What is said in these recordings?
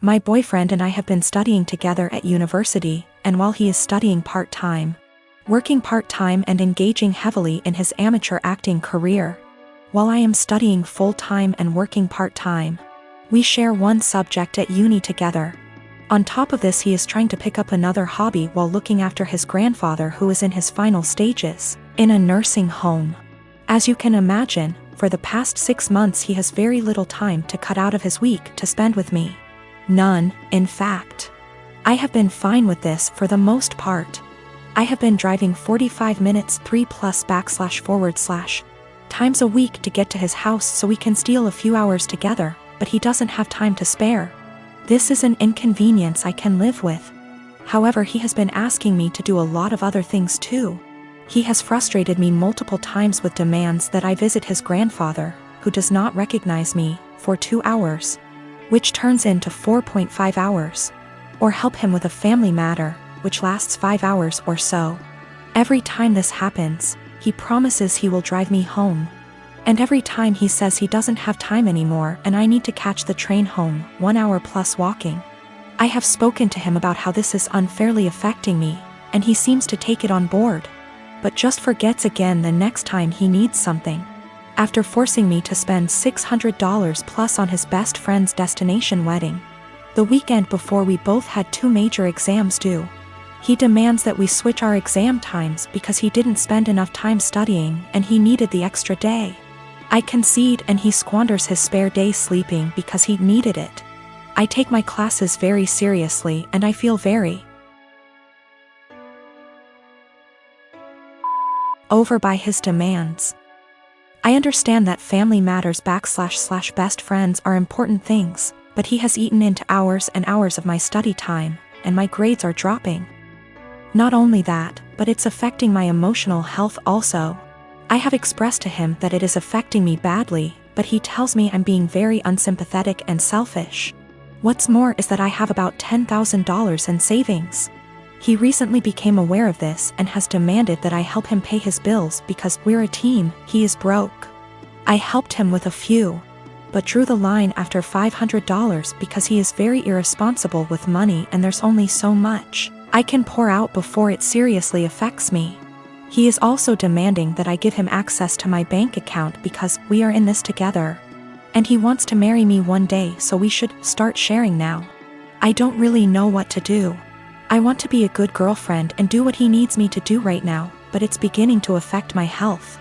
My boyfriend and I have been studying together at university, and while he is studying part-time, working part-time and engaging heavily in his amateur acting career, while I am studying full-time and working part-time, we share one subject at uni together. On top of this, he is trying to pick up another hobby while looking after his grandfather who is in his final stages, in a nursing home. As you can imagine, for the past 6 months he has very little time to cut out of his week to spend with me. None, in fact. I have been fine with this for the most part. I have been driving 45 minutes 3+// times a week to get to his house so we can steal a few hours together, but he doesn't have time to spare. This is an inconvenience I can live with. However, he has been asking me to do a lot of other things too. He has frustrated me multiple times with demands that I visit his grandfather, who does not recognize me, for 2 hours, which turns into 4.5 hours, or help him with a family matter, which lasts 5 hours or so. Every time this happens, he promises he will drive me home. And every time he says he doesn't have time anymore and I need to catch the train home, 1 hour plus walking. I have spoken to him about how this is unfairly affecting me, and he seems to take it on board, but just forgets again the next time he needs something. After forcing me to spend $600 plus on his best friend's destination wedding, the weekend before we both had 2 major exams due, he demands that we switch our exam times because he didn't spend enough time studying and he needed the extra day. I concede and he squanders his spare day sleeping because he needed it. I take my classes very seriously and I feel very over by his demands. I understand that family matters / best friends are important things, but he has eaten into hours and hours of my study time, and my grades are dropping. Not only that, but it's affecting my emotional health also. I have expressed to him that it is affecting me badly, but he tells me I'm being very unsympathetic and selfish. What's more is that I have about $10,000 in savings. He recently became aware of this and has demanded that I help him pay his bills because we're a team, he is broke. I helped him with a few, but drew the line after $500 because he is very irresponsible with money and there's only so much I can pour out before it seriously affects me. He is also demanding that I give him access to my bank account because we are in this together. And he wants to marry me one day, so we should start sharing now. I don't really know what to do. I want to be a good girlfriend and do what he needs me to do right now, but it's beginning to affect my health.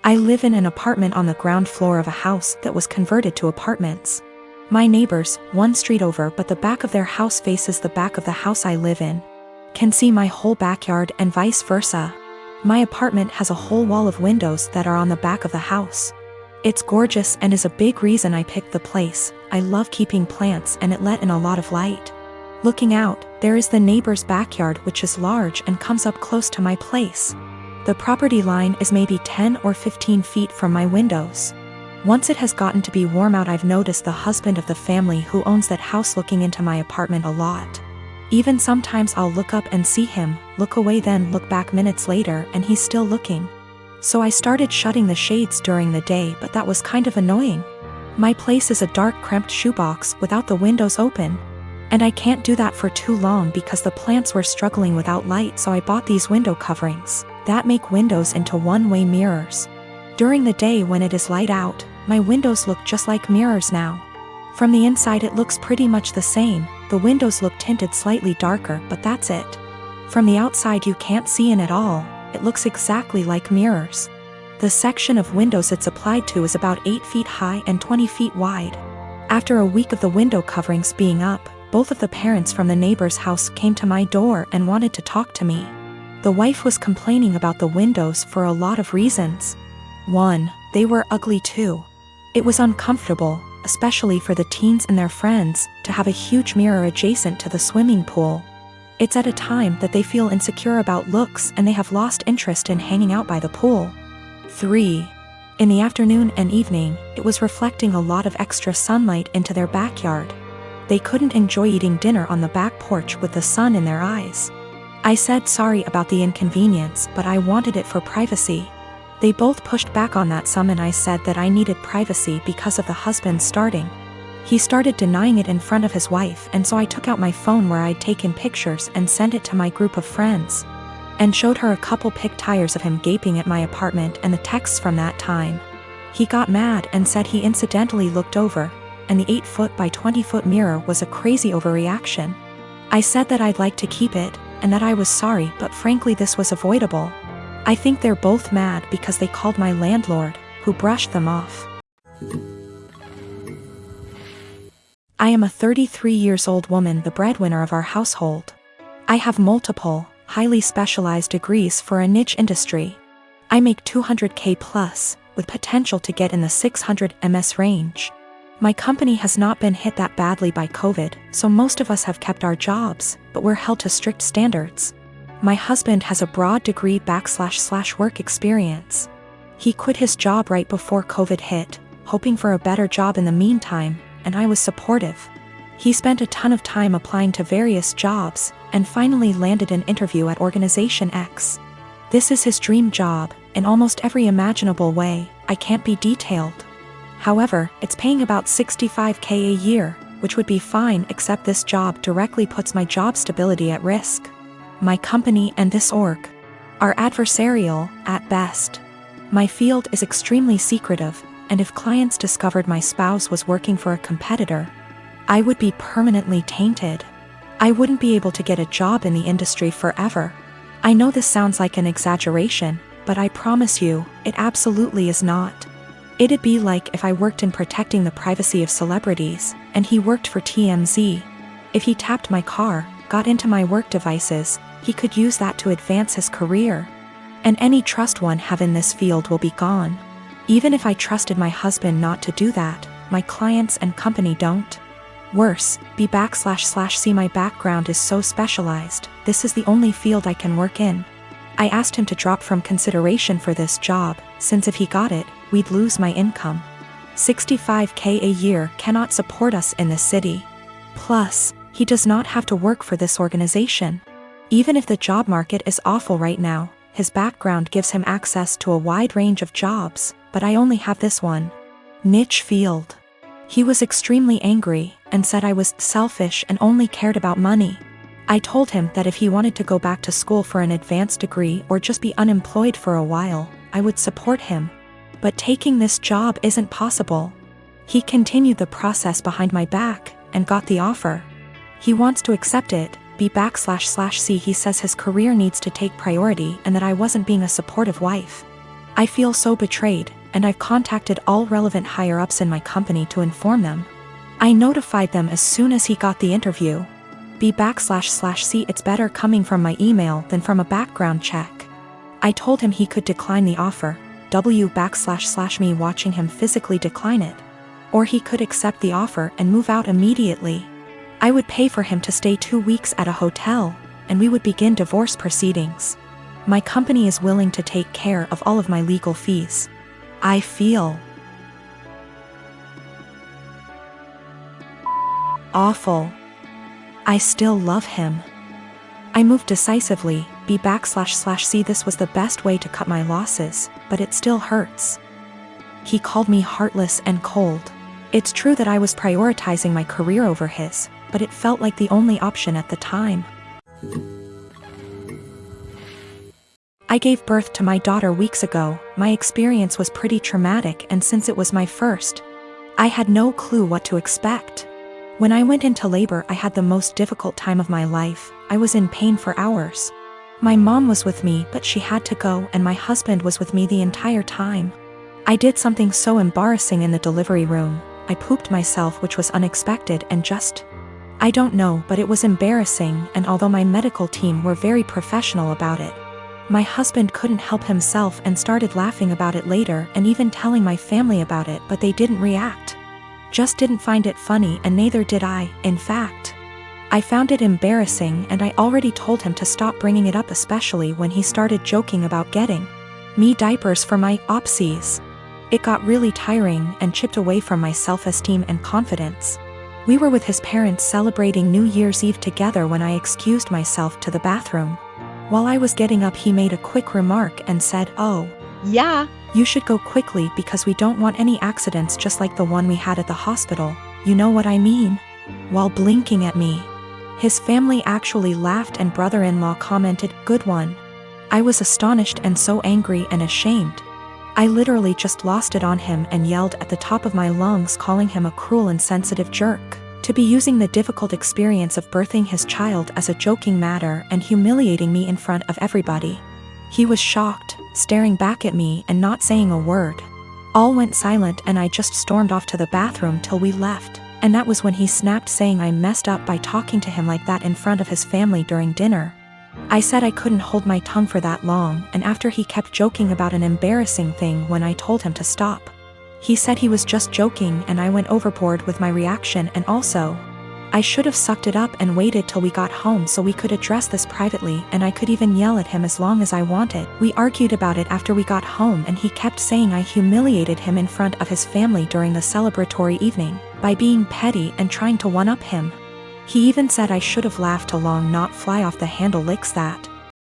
I live in an apartment on the ground floor of a house that was converted to apartments. My neighbors, one street over but the back of their house faces the back of the house I live in, can see my whole backyard and vice versa. My apartment has a whole wall of windows that are on the back of the house. It's gorgeous and is a big reason I picked the place. I love keeping plants and it let in a lot of light. Looking out, there is the neighbor's backyard which is large and comes up close to my place. The property line is maybe 10 or 15 feet from my windows. Once it has gotten to be warm out, I've noticed the husband of the family who owns that house looking into my apartment a lot. Even sometimes I'll look up and see him, look away then look back minutes later and he's still looking. So I started shutting the shades during the day, but that was kind of annoying. My place is a dark cramped shoebox without the windows open. And I can't do that for too long because the plants were struggling without light, so I bought these window coverings that make windows into one-way mirrors. During the day when it is light out, my windows look just like mirrors now. From the inside it looks pretty much the same, the windows look tinted slightly darker, but that's it. From the outside you can't see in at all, it looks exactly like mirrors. The section of windows it's applied to is about 8 feet high and 20 feet wide. After a week of the window coverings being up, both of the parents from the neighbor's house came to my door and wanted to talk to me. The wife was complaining about the windows for a lot of reasons. 1, they were ugly too. It was uncomfortable, especially for the teens and their friends, to have a huge mirror adjacent to the swimming pool. It's at a time that they feel insecure about looks and they have lost interest in hanging out by the pool. 3, in the afternoon and evening, it was reflecting a lot of extra sunlight into their backyard. They couldn't enjoy eating dinner on the back porch with the sun in their eyes. I said sorry about the inconvenience, but I wanted it for privacy. They both pushed back on that some, and I said that I needed privacy because of the husband starting. He started denying it in front of his wife, and so I took out my phone where I'd taken pictures and sent it to my group of friends. And showed her a couple pic tires of him gaping at my apartment and the texts from that time. He got mad and said he incidentally looked over, and the 8-foot by 20-foot mirror was a crazy overreaction. I said that I'd like to keep it, and that I was sorry, but frankly this was avoidable. I think they're both mad because they called my landlord, who brushed them off. I am a 33 years old woman, the breadwinner of our household. I have multiple, highly specialized degrees for a niche industry. I make $200K plus, with potential to get in the $600 MS range. My company has not been hit that badly by COVID, so most of us have kept our jobs, but we're held to strict standards. My husband has a broad degree / work experience. He quit his job right before COVID hit, hoping for a better job in the meantime, and I was supportive. He spent a ton of time applying to various jobs, and finally landed an interview at Organization X. This is his dream job, in almost every imaginable way. I can't be detailed. However, it's paying about $65K a year, which would be fine, except this job directly puts my job stability at risk. My company and this org are adversarial, at best. My field is extremely secretive, and if clients discovered my spouse was working for a competitor, I would be permanently tainted. I wouldn't be able to get a job in the industry forever. I know this sounds like an exaggeration, but I promise you, it absolutely is not. It'd be like if I worked in protecting the privacy of celebrities, and he worked for TMZ. If he tapped my car, got into my work devices, he could use that to advance his career. And any trust one have in this field will be gone. Even if I trusted my husband not to do that, my clients and company don't. Worse, B//C my background is so specialized, this is the only field I can work in. I asked him to drop from consideration for this job, since if he got it, we'd lose my income. $65K a year cannot support us in this city. Plus, he does not have to work for this organization. Even if the job market is awful right now, his background gives him access to a wide range of jobs, but I only have this one niche field. He was extremely angry, and said I was selfish and only cared about money. I told him that if he wanted to go back to school for an advanced degree or just be unemployed for a while, I would support him. But taking this job isn't possible. He continued the process behind my back, and got the offer. He wants to accept it, B//C. He says his career needs to take priority and that I wasn't being a supportive wife. I feel so betrayed, and I've contacted all relevant higher-ups in my company to inform them. I notified them as soon as he got the interview. B//C. It's better coming from my email than from a background check. I told him he could decline the offer, W//me watching him physically decline it. Or he could accept the offer and move out immediately. I would pay for him to stay 2 weeks at a hotel, and we would begin divorce proceedings. My company is willing to take care of all of my legal fees. I feel awful. I still love him. I moved decisively, B//C. This was the best way to cut my losses, but it still hurts. He called me heartless and cold. It's true that I was prioritizing my career over his, but it felt like the only option at the time. I gave birth to my daughter weeks ago. My experience was pretty traumatic, and since it was my first, I had no clue what to expect. When I went into labor, I had the most difficult time of my life. I was in pain for hours. My mom was with me, but she had to go, and my husband was with me the entire time. I did something so embarrassing in the delivery room. I pooped myself, which was unexpected, and I don't know, but it was embarrassing, and although my medical team were very professional about it, my husband couldn't help himself and started laughing about it later and even telling my family about it, but they didn't react. Just didn't find it funny, and neither did I. In fact, I found it embarrassing, and I already told him to stop bringing it up, especially when he started joking about getting me diapers for my opsies. It got really tiring and chipped away from my self-esteem and confidence. We were with his parents celebrating New Year's Eve together when I excused myself to the bathroom. While I was getting up, he made a quick remark and said, "Oh, Yeah. You should go quickly because we don't want any accidents just like the one we had at the hospital, you know what I mean? While blinking at me. His family actually laughed and brother-in-law commented, "Good one." I was astonished and so angry and ashamed. I literally just lost it on him and yelled at the top of my lungs, calling him a cruel and insensitive jerk, to be using the difficult experience of birthing his child as a joking matter and humiliating me in front of everybody. He was shocked, staring back at me and not saying a word. All went silent and I just stormed off to the bathroom till we left, and that was when he snapped, saying I messed up by talking to him like that in front of his family during dinner. I said I couldn't hold my tongue for that long, and after he kept joking about an embarrassing thing when I told him to stop. He said he was just joking and I went overboard with my reaction, and also, I should have sucked it up and waited till we got home so we could address this privately, and I could even yell at him as long as I wanted. We argued about it after we got home and he kept saying I humiliated him in front of his family during the celebratory evening by being petty and trying to one-up him. He even said I should have laughed along, not fly off the handle licks that.